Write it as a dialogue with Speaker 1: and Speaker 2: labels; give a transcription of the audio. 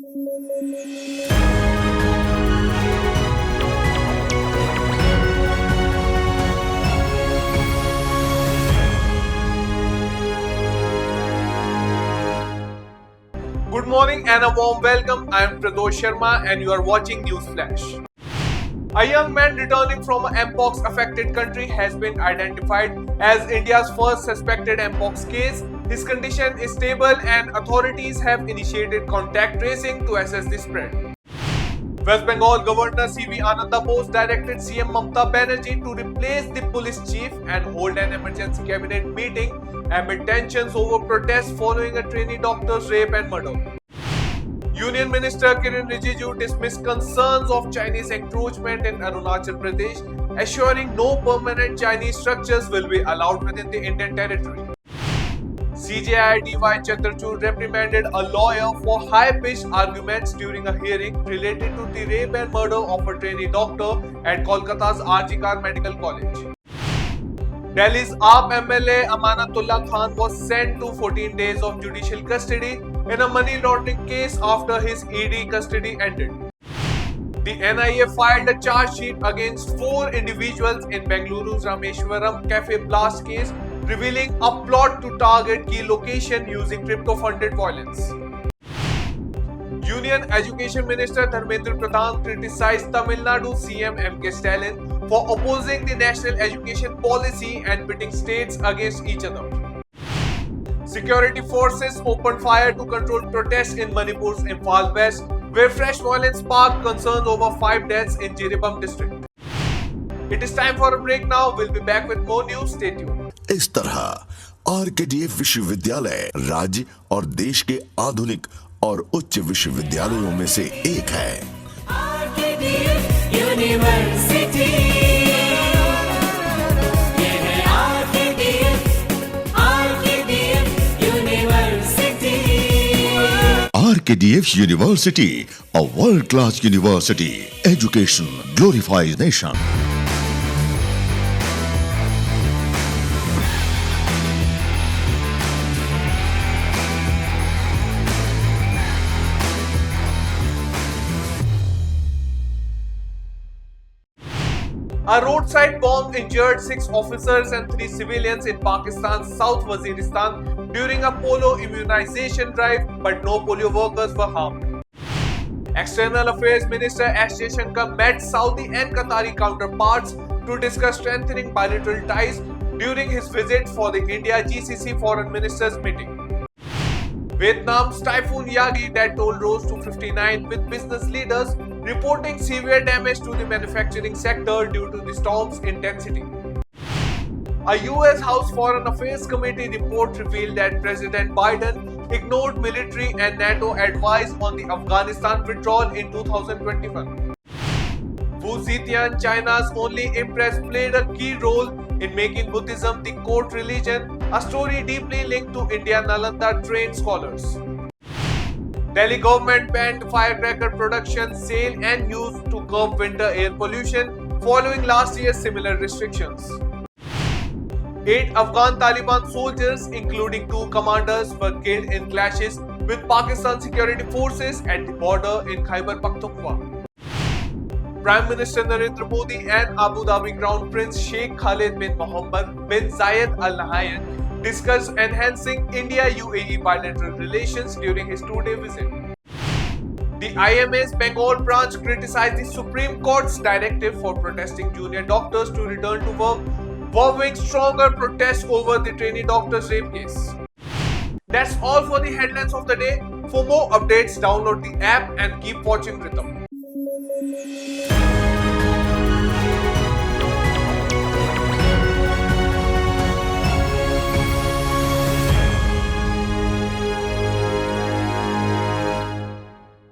Speaker 1: Good morning and a warm welcome. I am Pradosh Sharma and you are watching News Flash. A young man returning from a Mpox affected country has been identified as India's first suspected Mpox case. His condition is stable and authorities have initiated contact tracing to assess the spread. West Bengal Governor C.V. Ananda Bose directed CM Mamata Banerjee to replace the police chief and hold an emergency cabinet meeting amid tensions over protests following a trainee doctor's rape and murder. Union Minister Kiren Rijiju dismissed concerns of Chinese encroachment in Arunachal Pradesh, assuring no permanent Chinese structures will be allowed within the Indian territory. CJI D.Y. Chandrachud reprimanded a lawyer for high-pitched arguments during a hearing related to the rape and murder of a trainee doctor at Kolkata's R.G. Kar Medical College. Delhi's AAP MLA Amanatullah Khan was sent to 14 days of judicial custody in a money laundering case after his ED custody ended. The NIA filed a charge sheet against 4 individuals in Bengaluru's Rameshwaram Cafe Blast case, revealing a plot to target key location using crypto-funded violence. Union Education Minister Dharmendra Pradhan criticized Tamil Nadu CM M.K. Stalin for opposing the national education policy and pitting states against each other. Security forces opened fire to control protests in Manipur's Imphal West, where fresh violence sparked concerns over 5 deaths in Jiribam district. It is time for a break now. We'll be back with more news. Stay tuned.
Speaker 2: इस तरह RKDF विश्वविद्यालय राज्य और देश के आधुनिक और उच्च विश्वविद्यालयों में से एक है।
Speaker 3: आरकेडीएफ यूनिवर्सिटी, ये है RKDF university.
Speaker 2: RKDF university, a world-class university. Education glorifies nation.
Speaker 1: A roadside bomb injured 6 officers and 3 civilians in Pakistan's South Waziristan during a polio immunization drive, but no polio workers were harmed. External Affairs Minister S. Jaishankar met Saudi and Qatari counterparts to discuss strengthening bilateral ties during his visit for the India GCC Foreign Ministers meeting. Vietnam's Typhoon Yagi dead toll rose to 59, with business leaders reporting severe damage to the manufacturing sector due to the storm's intensity. A US House Foreign Affairs Committee report revealed that President Biden ignored military and NATO advice on the Afghanistan withdrawal in 2021. Wu Zetian, China's only empress, played a key role in making Buddhism the court religion, a story deeply linked to India Nalanda trained scholars. Delhi government banned firecracker production, sale and use to curb winter air pollution following last year's similar restrictions. 8 Afghan Taliban soldiers, including 2 commanders, were killed in clashes with Pakistan security forces at the border in Khyber Pakhtunkhwa. Prime Minister Narendra Modi and Abu Dhabi Crown Prince Sheikh Khalid bin Mohammed bin Zayed Al Nahyan discussed enhancing India-UAE bilateral relations during his 2-day visit. The IMA's Bengal branch criticized the Supreme Court's directive for protesting junior doctors to return to work, vowing stronger protests over the trainee doctor's rape case. That's all for the headlines of the day. For more updates, download the app and keep watching Rhythm.